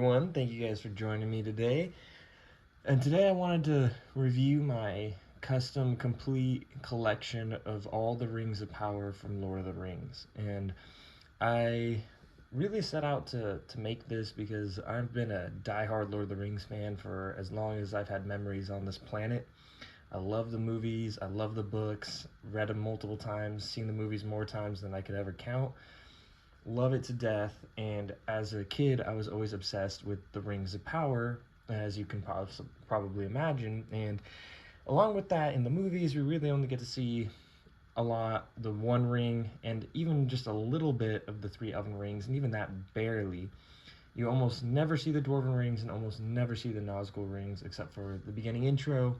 everyone. Thank you guys for joining me today. And today I wanted to review my custom complete collection of all the Rings of Power from Lord of the Rings. And I really set out to make this because I've been a diehard Lord of the Rings fan for as long as I've had memories on this planet. I love the movies, I love the books, read them multiple times, seen the movies more times than I could ever count. Love it to death, and as a kid I was always obsessed with the Rings of Power, as you can probably imagine. And along with that, in the movies we really only get to see a lot the One Ring and even just a little bit of the three Elven Rings, and even that barely. You almost never see the Dwarven Rings and almost never see the Nazgul Rings except for the beginning intro.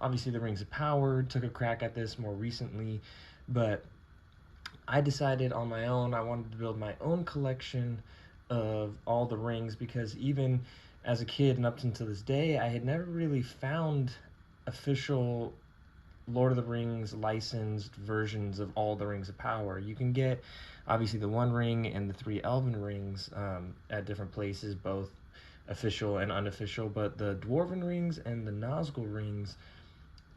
Obviously the Rings of Power took a crack at this more recently, but I decided on my own I wanted to build my own collection of all the rings, because even as a kid and up until this day, I had never really found official Lord of the Rings licensed versions of all the Rings of Power. You can get obviously the One Ring and the three Elven Rings at different places, both official and unofficial, but the Dwarven Rings and the Nazgul Rings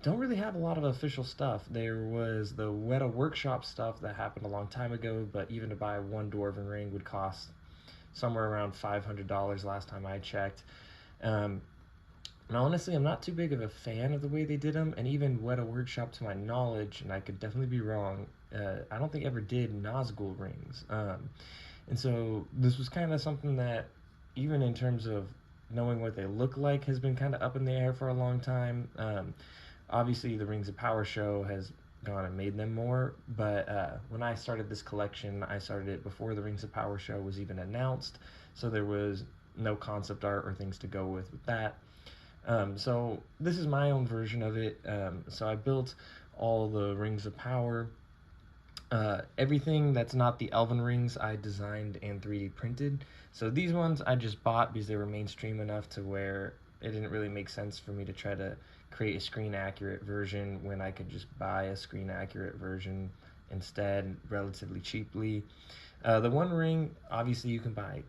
don't really have a lot of official stuff. There was the Weta Workshop stuff that happened a long time ago, but even to buy one Dwarven ring would cost somewhere around $500 last time I checked. And honestly, I'm not too big of a fan of the way they did them, and even Weta Workshop, to my knowledge, and I could definitely be wrong, I don't think ever did Nazgul rings. And so this was kind of something that, even in terms of knowing what they look like, has been kind of up in the air for a long time. Obviously the Rings of Power show has gone and made them more, but when I started this collection, I started it before the Rings of Power show was even announced, so there was no concept art or things to go with that. So this is my own version of it. So I built all the Rings of Power. Everything that's not the Elven Rings I designed and 3D printed. So these ones I just bought because they were mainstream enough to where it didn't really make sense for me to try to create a screen accurate version when I could just buy a screen accurate version instead relatively cheaply. The One Ring, obviously you can buy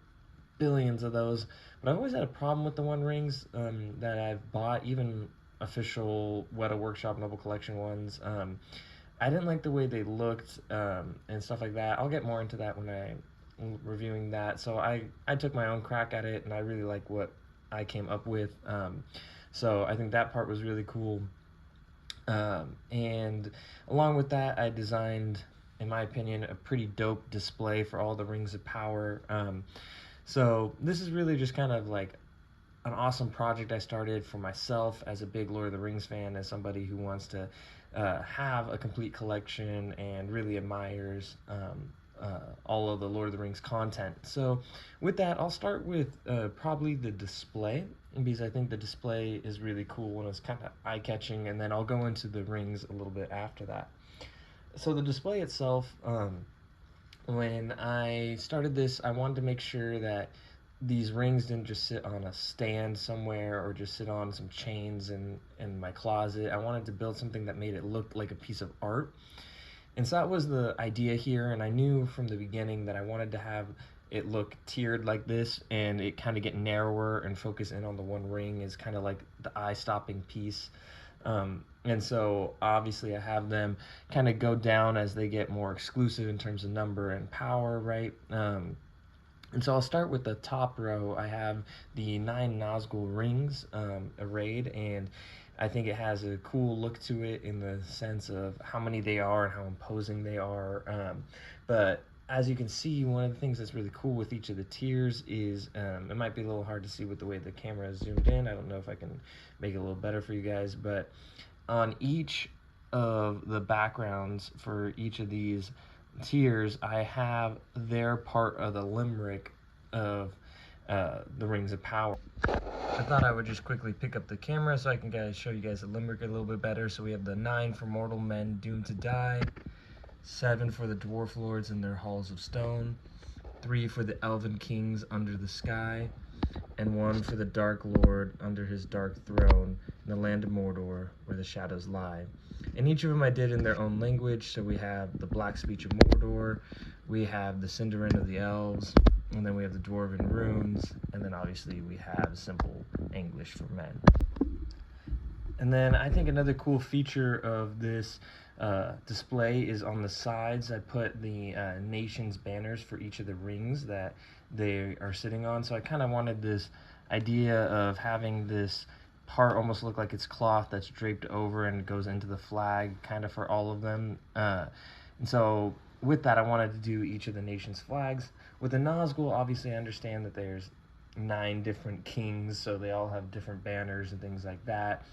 billions of those, but I've always had a problem with the One Rings that I've bought, even official Weta Workshop Noble Collection ones. I didn't like the way they looked and stuff like that. I'll get more into that when I'm reviewing that. So I took my own crack at it, and I really like what I came up with. So I think that part was really cool. And along with that, I designed, in my opinion, a pretty dope display for all the Rings of Power. So this is really just kind of like an awesome project I started for myself as a big Lord of the Rings fan, as somebody who wants to have a complete collection and really admires all of the Lord of the Rings content. So with that, I'll start with probably the display, because I think the display is really cool and it's kind of eye-catching, and then I'll go into the rings a little bit after that. So the display itself, when I started this, I wanted to make sure that these rings didn't just sit on a stand somewhere or just sit on some chains in my closet. I wanted to build something that made it look like a piece of art. And so that was the idea here, and I knew from the beginning that I wanted to have it look tiered like this, and it kind of get narrower and focus in on the One Ring is kind of like the eye-stopping piece. And so obviously I have them kind of go down as they get more exclusive in terms of number and power, right? And so I'll start with the top row. I have the 9 Nazgul rings arrayed, and I think it has a cool look to it in the sense of how many they are and how imposing they are. But as you can see, one of the things that's really cool with each of the tiers is, it might be a little hard to see with the way the camera is zoomed in. I don't know if I can make it a little better for you guys, but on each of the backgrounds for each of these tiers, I have their part of the limerick of the Rings of Power. I thought I would just quickly pick up the camera so I can show you guys the limerick a little bit better. So we have the 9 for mortal men doomed to die, 7 for the dwarf lords in their halls of stone, 3 for the elven kings under the sky, and 1 for the dark lord under his dark throne in the land of Mordor where the shadows lie. And each of them I did in their own language. So we have the black speech of Mordor, we have the Sindarin of the elves, and then we have the Dwarven runes, and then obviously we have simple English for men. And then I think another cool feature of this display is on the sides. I put the nation's banners for each of the rings that they are sitting on. So I kind of wanted this idea of having this part almost look like it's cloth that's draped over and goes into the flag kind of for all of them. And so with that, I wanted to do each of the nation's flags. With the Nazgul, obviously I understand that there's 9 different kings, so they all have different banners and things like that.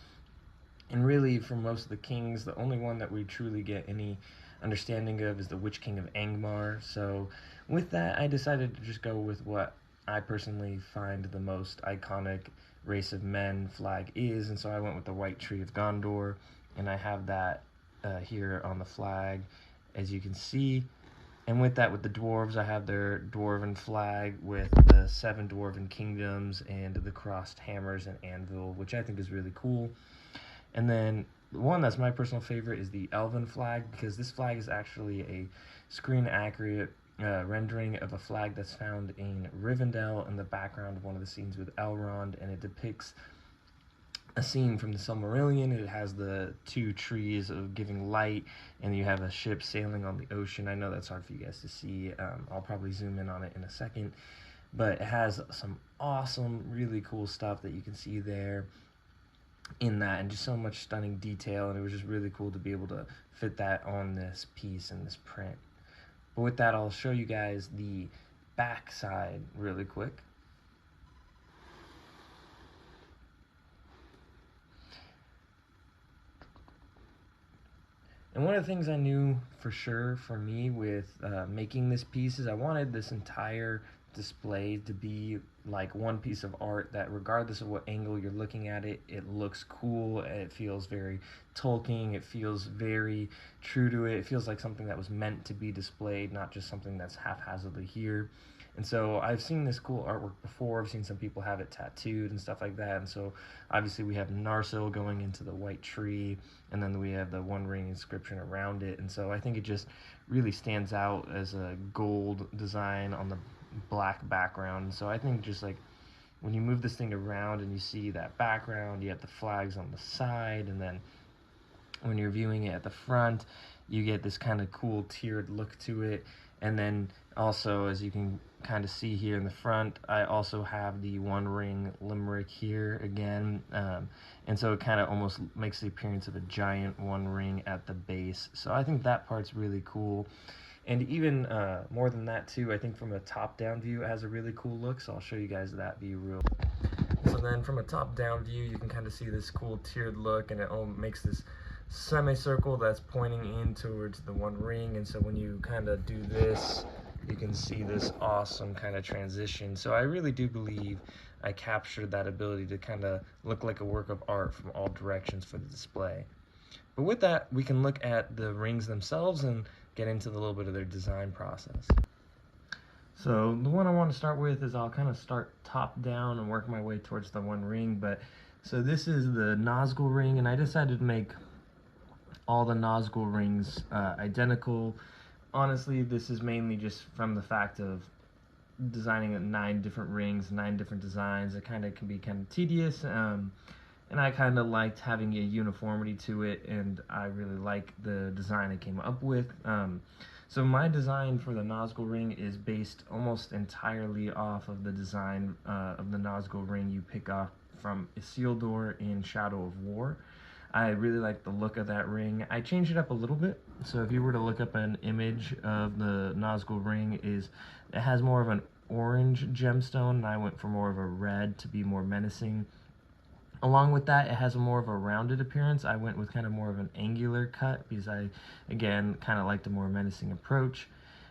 And really, for most of the kings, the only one that we truly get any understanding of is the Witch King of Angmar. So with that, I decided to just go with what I personally find the most iconic race of men flag is, and so I went with the White Tree of Gondor, and I have that here on the flag, as you can see. And with that, with the dwarves, I have their dwarven flag with the 7 dwarven kingdoms and the crossed hammers and anvil, which I think is really cool. And then the one that's my personal favorite is the elven flag, because this flag is actually a screen accurate rendering of a flag that's found in Rivendell in the background of one of the scenes with Elrond, and it depicts a scene from the Silmarillion. It has the 2 trees of giving light, and you have a ship sailing on the ocean. I know that's hard for you guys to see. I'll probably zoom in on it in a second, but it has some awesome, really cool stuff that you can see there in that, and just so much stunning detail, and it was just really cool to be able to fit that on this piece and this print. But with that, I'll show you guys the back side really quick. And one of the things I knew for sure for me with making this piece is I wanted this entire display to be like one piece of art that, regardless of what angle you're looking at it, it looks cool, it feels very Tolkien, it feels very true to it, it feels like something that was meant to be displayed, not just something that's haphazardly here. And so I've seen this cool artwork before. I've seen some people have it tattooed and stuff like that. And so obviously we have Narsil going into the white tree, and then we have the One Ring inscription around it. And so I think it just really stands out as a gold design on the black background. So I think just like when you move this thing around and you see that background, you have the flags on the side, and then when you're viewing it at the front, you get this kind of cool tiered look to it. And then also, as you can kind of see here in the front, I also have the One Ring limerick here again, and so it kind of almost makes the appearance of a giant One Ring at the base. So I think that part's really cool. And even more than that too, I think from a top-down view it has a really cool look, so I'll show you guys that view real quick. So then from a top-down view, you can kind of see this cool tiered look, and it all makes this semicircle that's pointing in towards the One Ring. And so when you kind of do this, you can see this awesome kind of transition. So I really do believe I captured that ability to kind of look like a work of art from all directions for the display. But with that, we can look at the rings themselves and get into a little bit of their design process. So the one I want to start with is I'll kind of start top down and work my way towards the One Ring. But so this is the Nazgul ring, and I decided to make all the Nazgul rings identical. Honestly, this is mainly just from the fact of designing 9 different rings, 9 different designs. It kind of can be kind of tedious, and I kind of liked having a uniformity to it, and I really like the design I came up with. So my design for the Nazgul ring is based almost entirely off of the design of the Nazgul ring you pick up from Isildur in Shadow of War. I really like the look of that ring. I changed it up a little bit. So if you were to look up an image of the Nazgul ring, it has more of an orange gemstone, and I went for more of a red to be more menacing. Along with that, it has more of a rounded appearance. I went with kind of more of an angular cut because I, again, kind of liked a more menacing approach.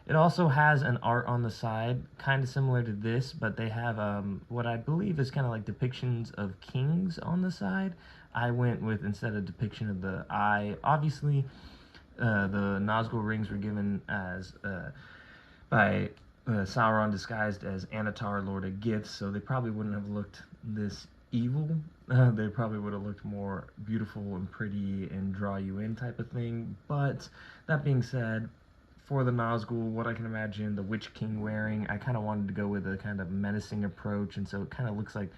It also has an art on the side, kind of similar to this, but they have what I believe is kind of like depictions of kings on the side. I went with, instead of depiction of the eye, obviously the Nazgul rings were given as by Sauron disguised as Annatar, Lord of Gifts, so they probably wouldn't have looked this evil. They probably would have looked more beautiful and pretty and draw you in type of thing. But that being said, for the Nazgul, what I can imagine the Witch King wearing, I kind of wanted to go with a kind of menacing approach, and so it kind of looks like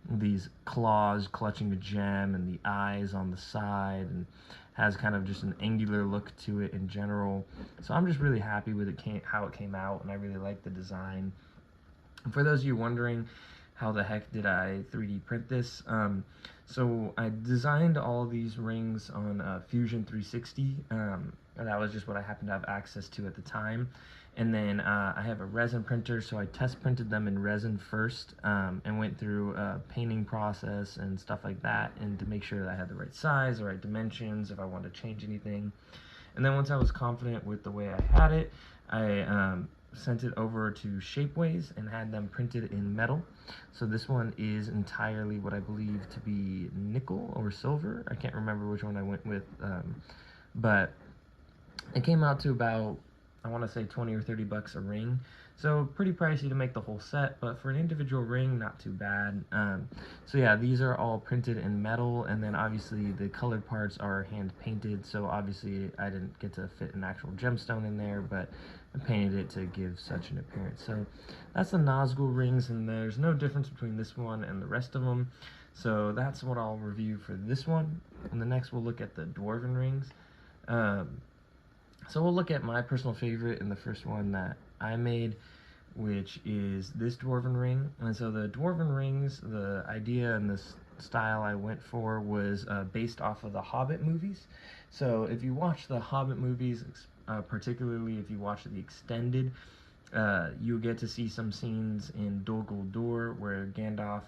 these claws clutching a gem and the eyes on the side, and has kind of just an angular look to it in general. So I'm just really happy with how it came out, and I really like the design. And for those of you wondering how the heck did I 3D print this, so I designed all these rings on Fusion 360, and that was just what I happened to have access to at the time. And then I have a resin printer, so I test printed them in resin first, and went through a painting process and stuff like that, and to make sure that I had the right size, the right dimensions, if I wanted to change anything. And then once I was confident with the way I had it, I sent it over to Shapeways and had them printed in metal. So this one is entirely what I believe to be nickel or silver. I can't remember which one I went with, but it came out to about, I want to say 20 or 30 bucks a ring. So pretty pricey to make the whole set, but for an individual ring, not too bad. So yeah, these are all printed in metal, and then obviously the colored parts are hand painted, so obviously I didn't get to fit an actual gemstone in there, but I painted it to give such an appearance. So that's the Nazgul rings, and there's no difference between this one and the rest of them. So that's what I'll review for this one, and the next we'll look at the Dwarven rings. So we'll look at my personal favorite and the first one that I made, which is this Dwarven ring. And so the Dwarven rings, the idea and the style I went for was based off of the Hobbit movies. So if you watch the Hobbit movies, particularly if you watch the extended, you'll get to see some scenes in Dol Guldur where Gandalf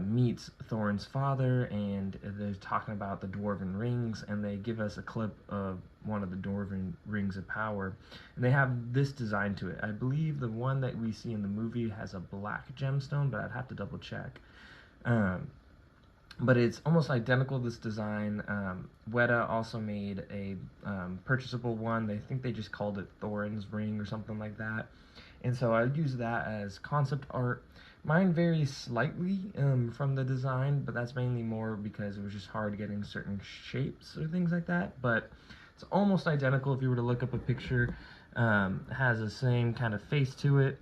meets Thorin's father, and they're talking about the Dwarven rings, and they give us a clip of one of the Dwarven rings of power, and they have this design to it. I believe the one that we see in the movie has a black gemstone, but I'd have to double check. But it's almost identical, this design. Weta also made a purchasable one. I think they just called it Thorin's ring or something like that. And so I use that as concept art. Mine varies slightly from the design, but that's mainly more because it was just hard getting certain shapes or things like that. But it's almost identical if you were to look up a picture. It has the same kind of face to it,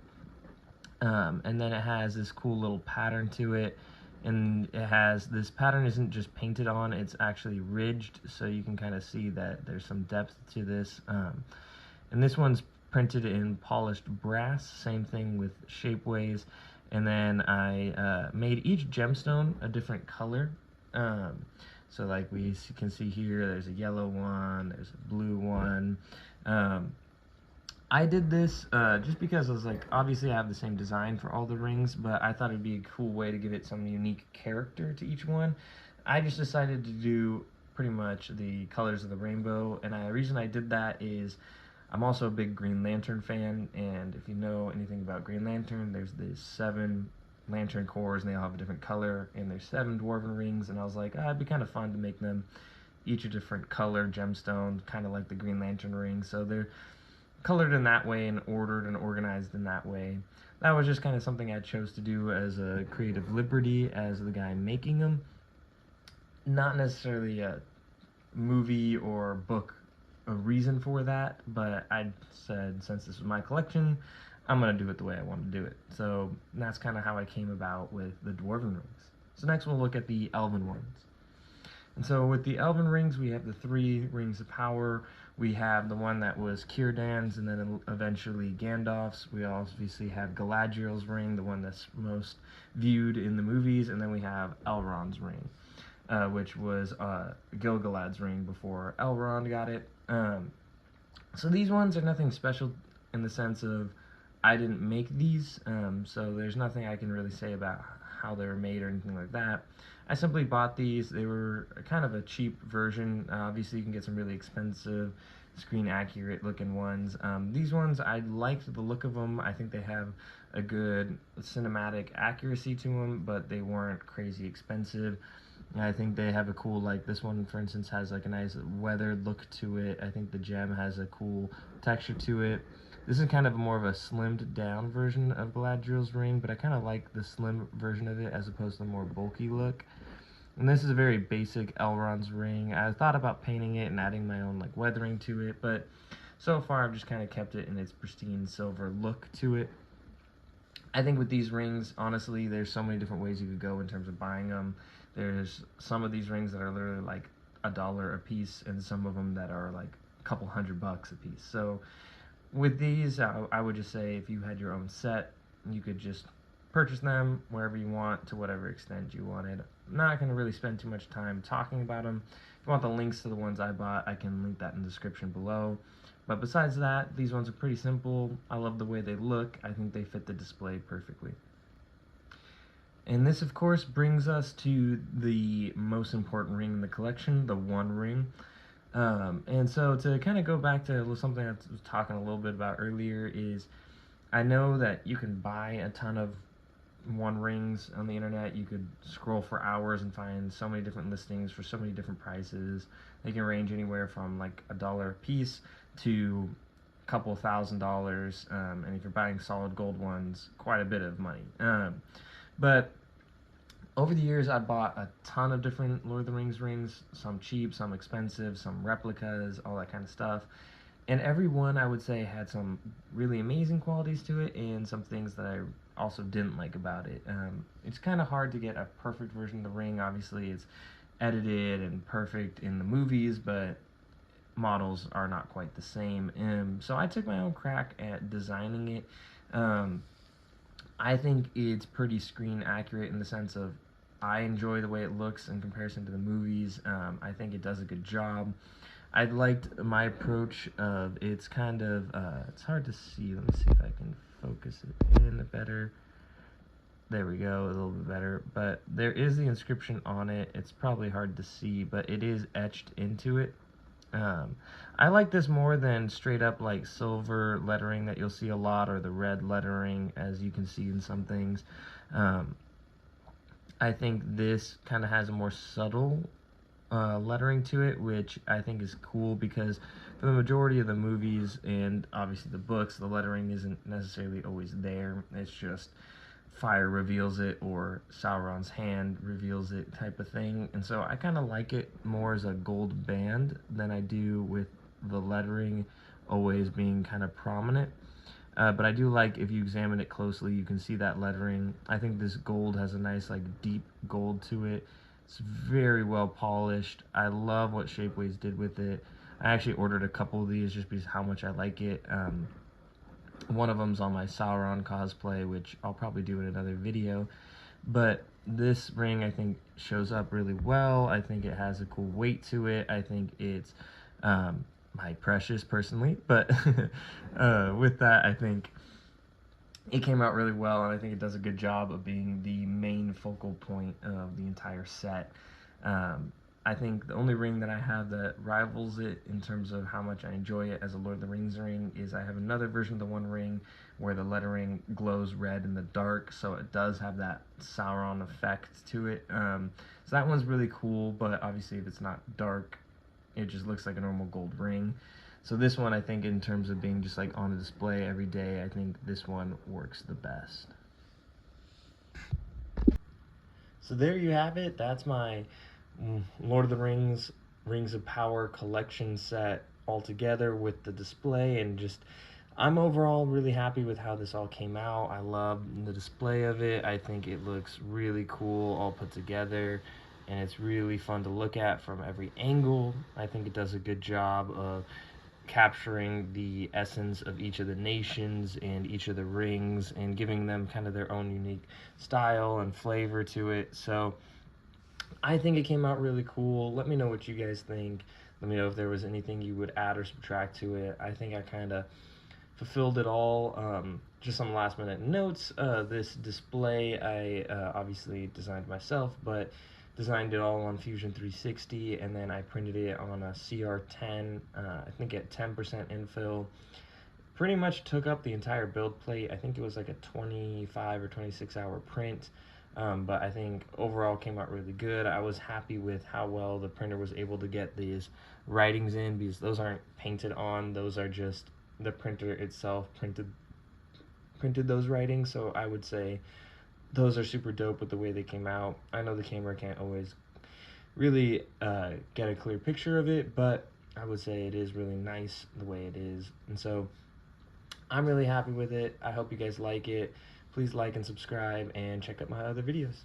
and then it has this cool little pattern to it. And it has, this pattern isn't just painted on, it's actually ridged, so you can kind of see that there's some depth to this. And this one's printed in polished brass, same thing with Shapeways. And then I made each gemstone a different color. So like we can see here, there's a yellow one, there's a blue one. I did this just because I was like, obviously I have the same design for all the rings, but I thought it'd be a cool way to give it some unique character to each one. I just decided to do pretty much the colors of the rainbow, and the reason I did that is I'm also a big Green Lantern fan, and if you know anything about Green Lantern, there's these 7 lantern cores, and they all have a different color, and there's 7 Dwarven rings, and I was like, it'd be kind of fun to make them each a different color gemstone, kind of like the Green Lantern ring. So they're colored in that way and ordered and organized in that way. That was just kind of something I chose to do as a creative liberty as the guy making them. Not necessarily a movie or book a reason for that, but I said since this was my collection, I'm going to do it the way I want to do it. So that's kind of how I came about with the Dwarven rings. So next we'll look at the Elven ones. And so with the Elven rings, we have the 3 rings of power. We have the one that was Círdan's, and then eventually Gandalf's. We obviously have Galadriel's ring, the one that's most viewed in the movies, and then we have Elrond's ring, which was Gil-galad's ring before Elrond got it. So these ones are nothing special in the sense of I didn't make these, so there's nothing I can really say about how they were made or anything like that. I simply bought these. They were kind of a cheap version. Obviously you can get some really expensive screen accurate looking ones. These ones, I liked the look of them. I think they have a good cinematic accuracy to them, but they weren't crazy expensive. I think they have a cool, like this one for instance has like a nice weathered look to it. I think the gem has a cool texture to it. This is kind of more of a slimmed down version of Galadriel's ring, but I kind of like the slim version of it as opposed to the more bulky look. And this is a very basic Elrond's ring. I thought about painting it and adding my own like weathering to it, but So far, I've just kind of kept it in its pristine silver look to it. I think with these rings, honestly, there's so many different ways you could go in terms of buying them. There's some of these rings that are literally like $1 a piece, and some of them that are like a couple $100 a piece. So with these, I would just say if you had your own set, you could just purchase them wherever you want to whatever extent you wanted. I'm not going to really spend too much time talking about them. If you want the links to the ones I bought, I can link that in the description below. But besides that, these ones are pretty simple. I love the way they look. I think they fit the display perfectly. And this, of course, brings us to the most important ring in the collection, the One Ring. And so to kind of go back to something I was talking a little bit about earlier is I know that you can buy a ton of One Rings on the internet. You could scroll for hours and find so many different listings for so many different prices. They can range anywhere from like $1 a piece to a couple $1,000, and if you're buying solid gold ones, quite a bit of money. But over the years, I bought a ton of different Lord of the Rings rings, some cheap, some expensive, some replicas, all that kind of stuff. And every one, I would say, had some really amazing qualities to it and some things that I also didn't like about it. It's kind of hard to get a perfect version of the ring. Obviously, it's edited and perfect in the movies, but models are not quite the same. So I took my own crack at designing it. I think it's pretty screen accurate in the sense of I enjoy the way it looks in comparison to the movies. I think it does a good job. I liked my approach of it's kind of, it's hard to see. Let me see if I can focus it in better. There we go, a little bit better. But there is the inscription on it. It's probably hard to see, but it is etched into it. I like this more than straight up like silver lettering that you'll see a lot, or the red lettering as you can see in some things. I think this kind of has a more subtle lettering to it, which I think is cool because for the majority of the movies and obviously the books, the lettering isn't necessarily always there. It's just fire reveals it or Sauron's hand reveals it type of thing. And so I kind of like it more as a gold band than I do with the lettering always being kind of prominent. But I do like, if you examine it closely, you can see that lettering. I think this gold has a nice like deep gold to it. It's very well polished. I love what Shapeways did with it. I actually ordered a couple of these just because how much I like it. One of them's on my Sauron cosplay, which I'll probably do in another video. But this ring, I think, shows up really well. I think it has a cool weight to it. I think it's my precious, personally. But with that, I think it came out really well, and I think it does a good job of being the main focal point of the entire set. I think the only ring that I have that rivals it in terms of how much I enjoy it as a Lord of the Rings ring is I have another version of the One Ring where the lettering glows red in the dark, so it does have that Sauron effect to it. So that one's really cool, but obviously if it's not dark, it just looks like a normal gold ring. So this one, I think, in terms of being just like on a display every day, I think this one works the best. So there you have it. That's my Lord of the Rings Rings of Power collection set all together with the display, and just I'm overall really happy with how this all came out. I love the display of it. I think it looks really cool all put together, and it's really fun to look at from every angle. I think it does a good job of capturing the essence of each of the nations and each of the rings and giving them kind of their own unique style and flavor to it. So I think it came out really cool. Let me know what you guys think. Let me know if there was anything you would add or subtract to it. I think I kind of fulfilled it all. Just some last minute notes. This display I obviously designed myself, but designed it all on Fusion 360, and then I printed it on a CR10, I think at 10% infill. Pretty much took up the entire build plate. I think it was like a 25 or 26 hour print, but I think overall came out really good. I was happy with how well the printer was able to get these writings in, because those aren't painted on, those are just the printer itself printed those writings. So I would say those are super dope with the way they came out. I know the camera can't always really get a clear picture of it, but I would say it is really nice the way it is. And so I'm really happy with it. I hope you guys like it. Please like and subscribe and check out my other videos.